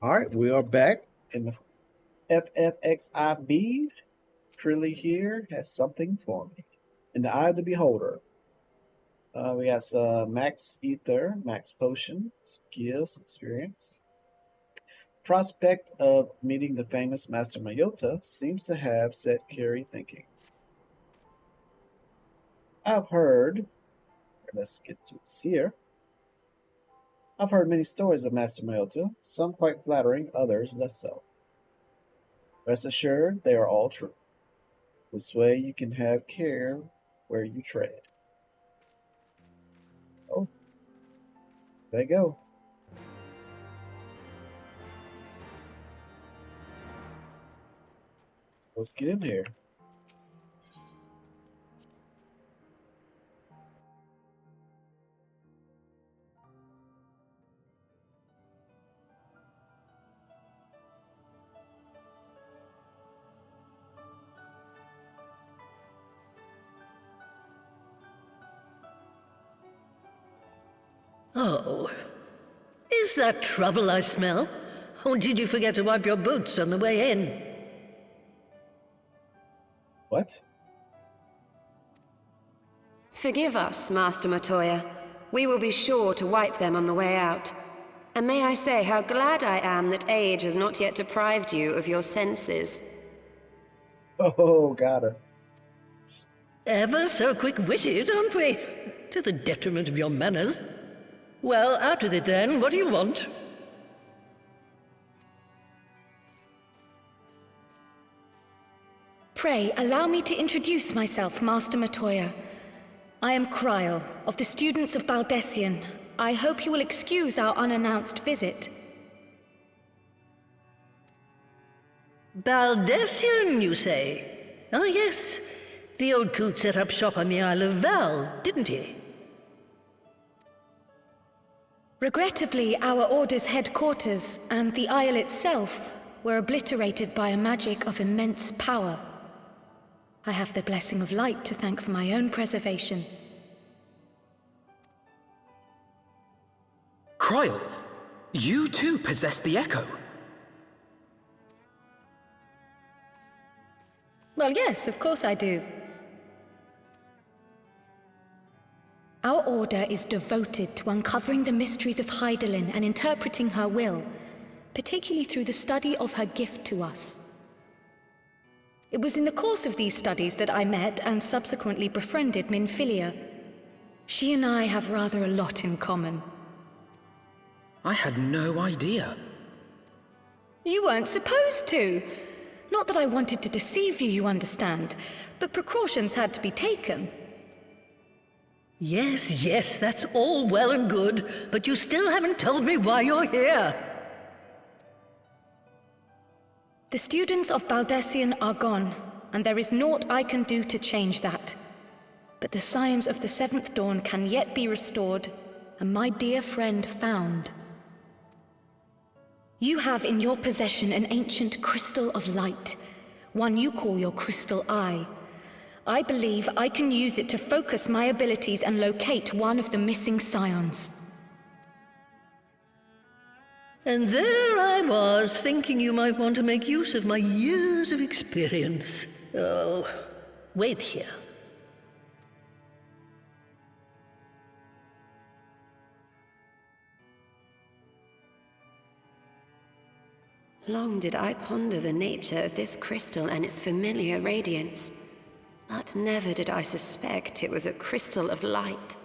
All right, we are back in the FFXIV. Trilly here has something for me. In the eye of the beholder, we got some max ether, max potion, some gills, experience. Prospect of meeting the famous Master Mayota seems to have set Carrie thinking. I've heard, let's get to it here. I've heard many stories of Master Mayota, some quite flattering, others less so. Rest assured, they are all true. This way you can have care where you tread. Oh, there you go. Let's get in here. Oh, is that trouble I smell? Or did you forget to wipe your boots on the way in? What? Forgive us, Master Matoya. We will be sure to wipe them on the way out. And may I say how glad I am that age has not yet deprived you of your senses. Oh, got her. Ever so quick-witted, aren't we? To the detriment of your manners. Well, out with it then. What do you want? Pray, allow me to introduce myself, Master Matoya. I am Kryl, of the students of Baldessian. I hope you will excuse our unannounced visit. Baldessian, you say? Ah, yes. The old coot set up shop on the Isle of Val, didn't he? Regrettably, our order's headquarters and the Isle itself were obliterated by a magic of immense power. I have the blessing of light to thank for my own preservation. Kryl, you too possess the Echo. Well, yes, of course I do. Our order is devoted to uncovering the mysteries of Hydaelyn and interpreting her will, particularly through the study of her gift to us. It was in the course of these studies that I met and subsequently befriended Minfilia. She and I have rather a lot in common. I had no idea. You weren't supposed to. Not that I wanted to deceive you, you understand, but precautions had to be taken. Yes, yes, that's all well and good, but you still haven't told me why you're here. The students of Baldessian are gone, and there is naught I can do to change that. But the signs of the Seventh Dawn can yet be restored, and my dear friend found. You have in your possession an ancient crystal of light, one you call your crystal eye. I believe I can use it to focus my abilities and locate one of the missing scions. And there I was, thinking you might want to make use of my years of experience. Oh, wait here. Long did I ponder the nature of this crystal and its familiar radiance, but never did I suspect it was a crystal of light.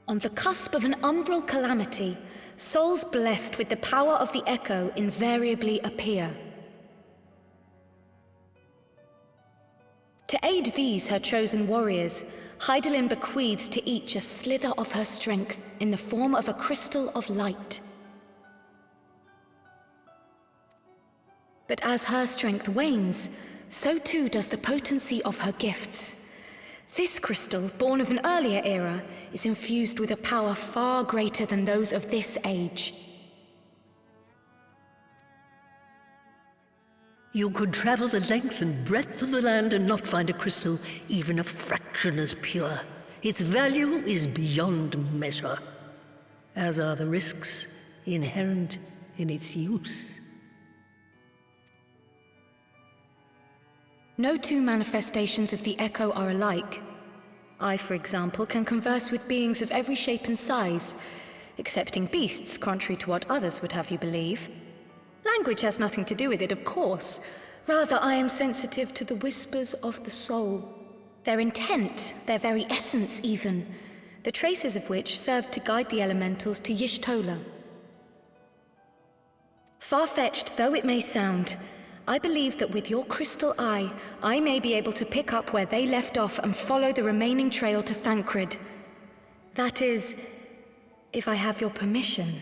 On the cusp of an umbral calamity, souls blessed with the power of the Echo invariably appear. To aid these, her chosen warriors, Hydaelyn bequeaths to each a slither of her strength in the form of a crystal of light. But as her strength wanes, so too does the potency of her gifts. This crystal, born of an earlier era, is infused with a power far greater than those of this age. You could travel the length and breadth of the land and not find a crystal even a fraction as pure. Its value is beyond measure, as are the risks inherent in its use. No two manifestations of the Echo are alike. I, for example, can converse with beings of every shape and size, excepting beasts, contrary to what others would have you believe. Language has nothing to do with it, of course. Rather, I am sensitive to the whispers of the soul. Their intent, their very essence even, the traces of which served to guide the elementals to Y'shtola. Far-fetched though it may sound, I believe that with your crystal eye, I may be able to pick up where they left off and follow the remaining trail to Thancred. That is, if I have your permission.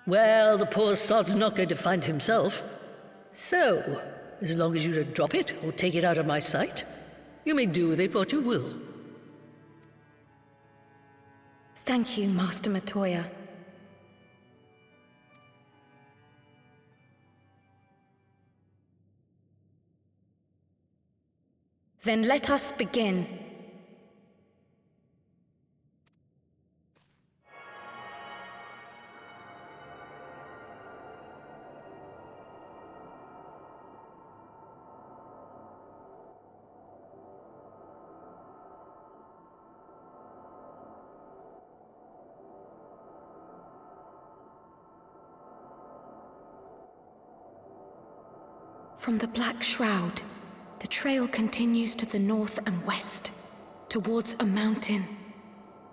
Well, the poor sod's not going to find himself. So, as long as you don't drop it or take it out of my sight, you may do with it what you will. Thank you, Master Matoya. Then let us begin. From the Black Shroud, the trail continues to the north and west, towards a mountain,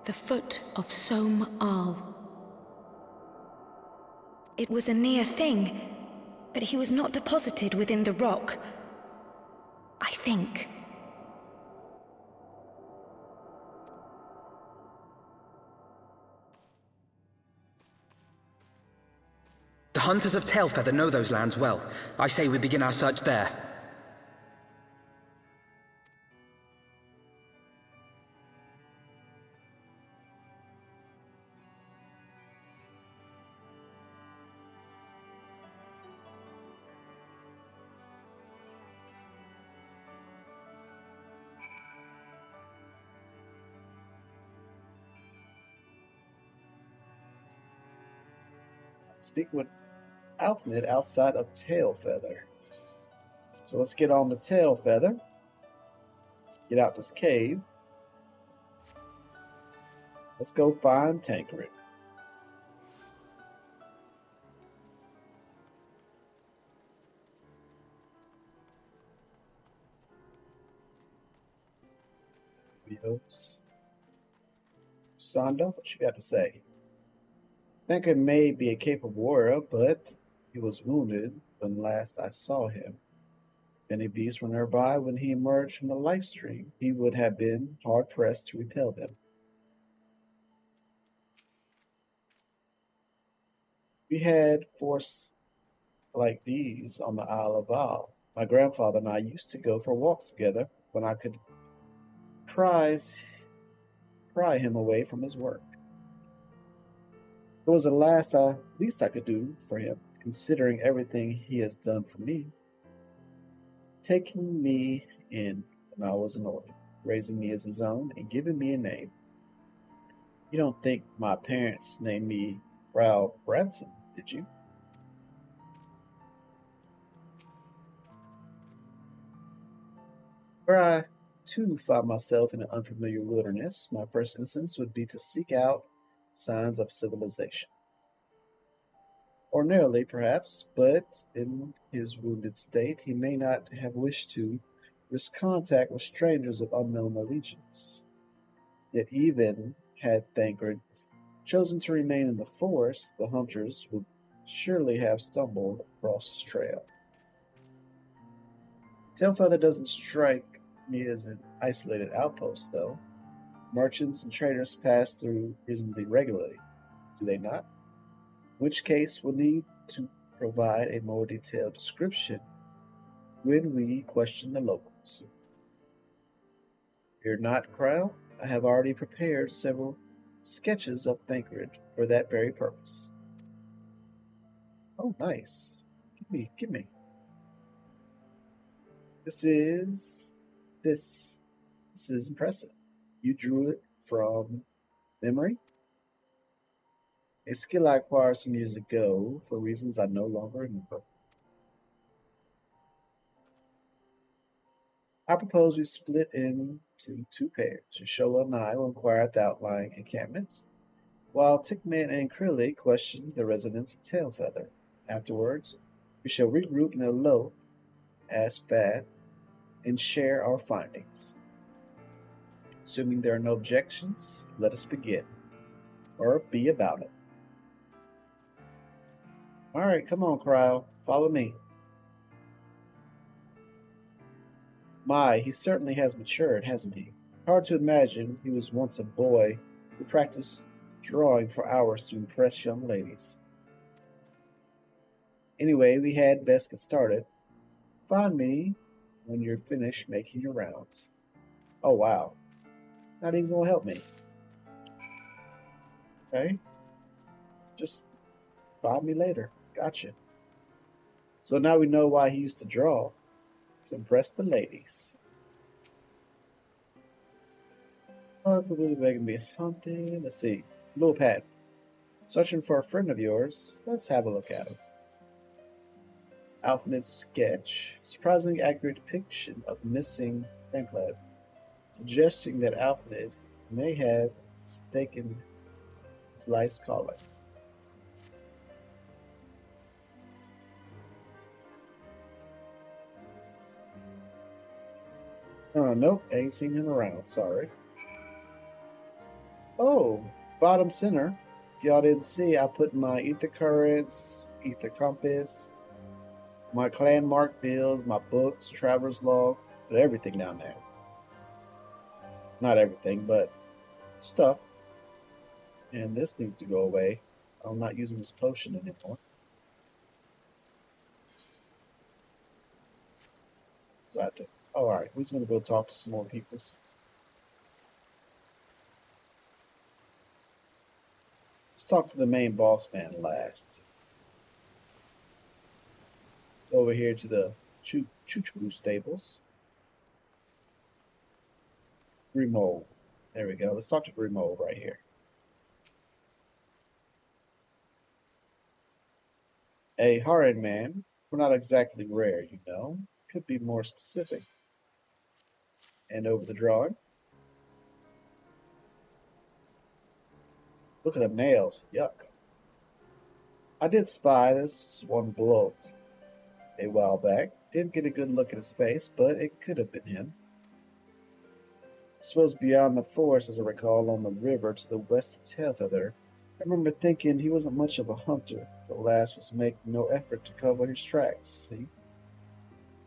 the foot of Som Al. It was a near thing, but he was not deposited within the rock. I think. The hunters of Tailfeather know those lands well. I say we begin our search there. Speak with Alfnid outside of Tailfeather. So let's get on to Tailfeather. Get out this cave. Let's go find Tancred. Sonda, what you got to say? Tancred may be a capable warrior, but he was wounded when last I saw him. If any beasts were nearby when he emerged from the life stream, he would have been hard-pressed to repel them. We had force like these on the Isle of Val. My grandfather and I used to go for walks together when I could pry him away from his work. It was the least I could do for him, considering everything he has done for me. Taking me in when I was an orphan, raising me as his own, and giving me a name. You don't think my parents named me Frau Branson, did you? Were I to find myself in an unfamiliar wilderness, my first instinct would be to seek out signs of civilization. Ordinarily, perhaps, but in his wounded state, he may not have wished to risk contact with strangers of unknown allegiance. Yet even had Thancred chosen to remain in the forest, the hunters would surely have stumbled across his trail. Tailfeather doesn't strike me as an isolated outpost, though. Merchants and traders pass through reasonably regularly, do they not? In which case we'll need to provide a more detailed description when we question the locals. Fear not, Crow. I have already prepared several sketches of Thancred for that very purpose. Oh, nice. Give me. This is impressive. You drew it from memory? A skill I acquired some years ago for reasons I no longer remember. I propose we split into two pairs. Yashola and I will inquire at the outlying encampments, while Tickman and Krilly question the residents of Tailfeather. Afterwards, we shall regroup near Low, ask Bad, and share our findings. Assuming there are no objections, let us begin. Or be about it. Alright, come on, Cryo. Follow me. My, he certainly has matured, hasn't he? Hard to imagine he was once a boy who practiced drawing for hours to impress young ladies. Anyway, we had best get started. Find me when you're finished making your rounds. Oh, wow. Not even gonna help me. Okay. Just find me later. Gotcha. So now we know why he used to draw. To impress the ladies. Oh, they can be hunting. Let's see. Little Pat. Searching for a friend of yours. Let's have a look at him. Alphanid's sketch. Surprisingly accurate depiction of missing Thancred, suggesting that Alphanid may have mistaken his life's calling. Oh, nope, ain't seen him around, sorry. Oh, bottom center. If y'all didn't see, I put my ether currents, ether compass, my clan mark builds, my books, traveler's log, put everything down there. Not everything, but stuff. And this needs to go away. I'm not using this potion anymore. Oh, alright, we're just gonna go talk to some more peoples. Let's talk to the main boss man last. Let's go over here to the Choo-Choo stables. Grimold. There we go. Let's talk to Grimold right here. A horrid man. We're not exactly rare, you know. Could be more specific. And over the drawing. Look at the nails. Yuck. I did spy this one bloke a while back. Didn't get a good look at his face, but it could have been him. This was beyond the forest, as I recall, on the river to the west of Tailfeather. I remember thinking he wasn't much of a hunter. The last was making no effort to cover his tracks, see?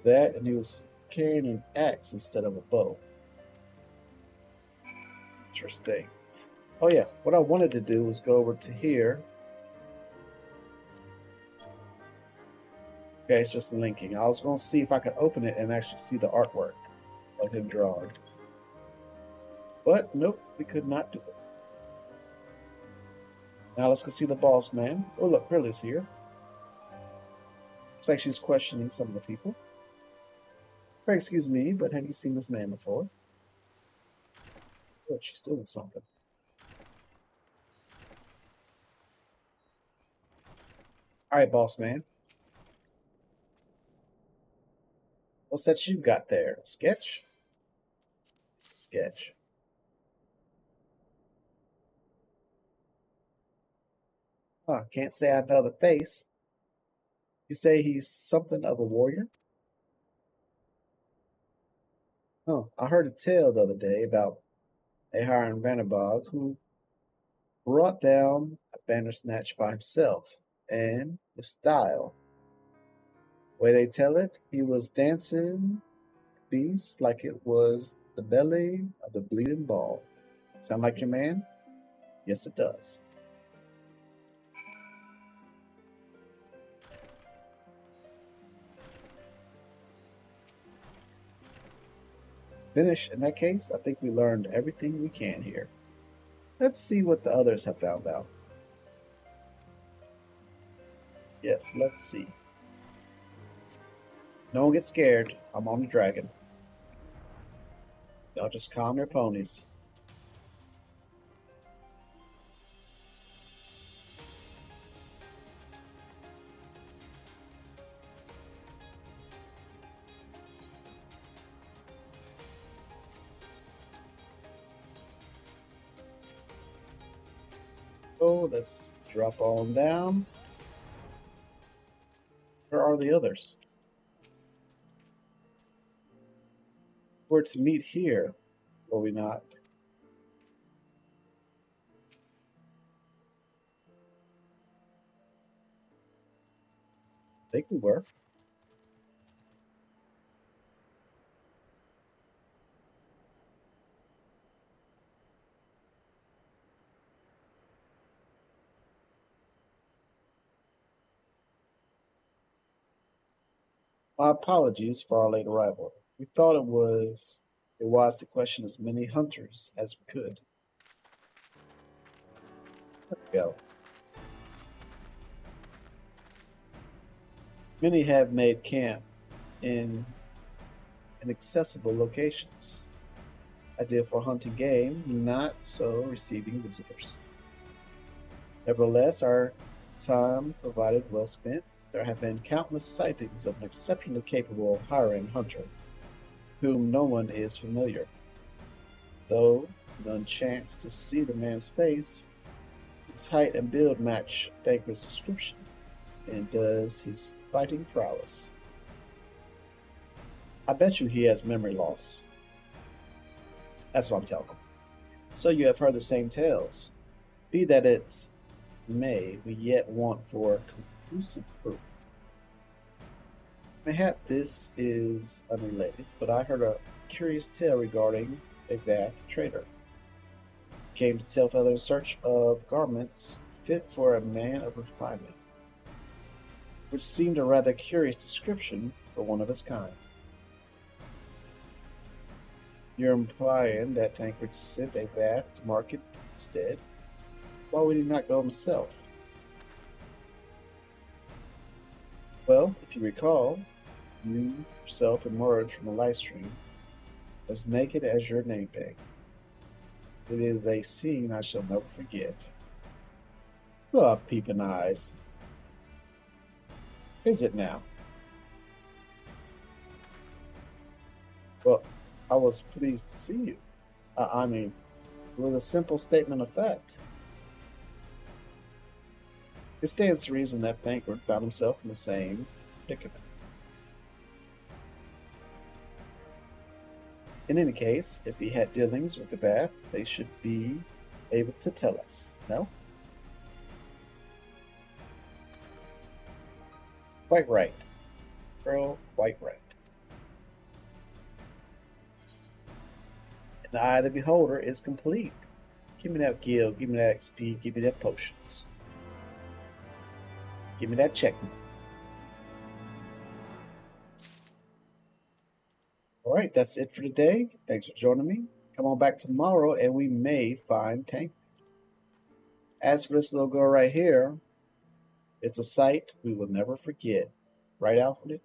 That, and he was carrying an axe instead of a bow. Interesting. Oh yeah, what I wanted to do was go over to here. Okay, it's just linking. I was going to see if I could open it and actually see the artwork of him drawing. But nope, we could not do it. Now let's go see the boss man. Oh look, Riley's here. Looks like she's questioning some of the people. Pray excuse me, but have you seen this man before? Good, she's doing something. Alright, boss man. What's that you got there? A sketch? It's a sketch. Huh, can't say I know the face. You say he's something of a warrior? Oh, I heard a tale the other day about a Hiram Vanderbog who brought down a Bandersnatch by himself, and with style. The way they tell it, he was dancing the beast like it was the belly of the bleeding ball. Sound like your man? Yes, it does. Finish. In that case, I think we learned everything we can here. Let's see what the others have found out. Yes, let's see. No one get scared. I'm on the dragon. Y'all just calm your ponies. Oh, let's drop on down. Where are the others? We're to meet here, were we not? I think we were. My apologies for our late arrival. We thought it was wise to question as many hunters as we could. There we go. Many have made camp in inaccessible locations. Ideal for hunting game, not so receiving visitors. Nevertheless, our time provided well spent. There have been countless sightings of an exceptionally capable hiring hunter, whom no one is familiar. Though none chance to see the man's face, his height and build match Thanker's description, and does his fighting prowess. I bet you he has memory loss. That's what I'm telling him. So you have heard the same tales. Be that it may, we yet want for conclusive proof. Mayhap this is unrelated, but I heard a curious tale regarding a Vath trader. Came to Tailfeather in search of garments fit for a man of refinement, which seemed a rather curious description for one of his kind. You're implying that Tancred sent a Vath to market instead? Why would he not go himself? Well, if you recall, you yourself emerged from the live stream as naked as your name tag. It is a scene I shall never forget. Oh, peeping eyes. Is it now? Well, I was pleased to see you. I mean, it was a simple statement of fact. It stands to reason that Thancred found himself in the same predicament. In any case, if he had dealings with the Vath, they should be able to tell us, no? Quite right. Girl, quite right. And the eye of the beholder is complete. Give me that guild, give me that XP, give me that potions. Give me that checkmate. Alright, that's it for today. Thanks for joining me. Come on back tomorrow and we may find Tank. As for this little girl right here, it's a sight we will never forget. Right, Alfred?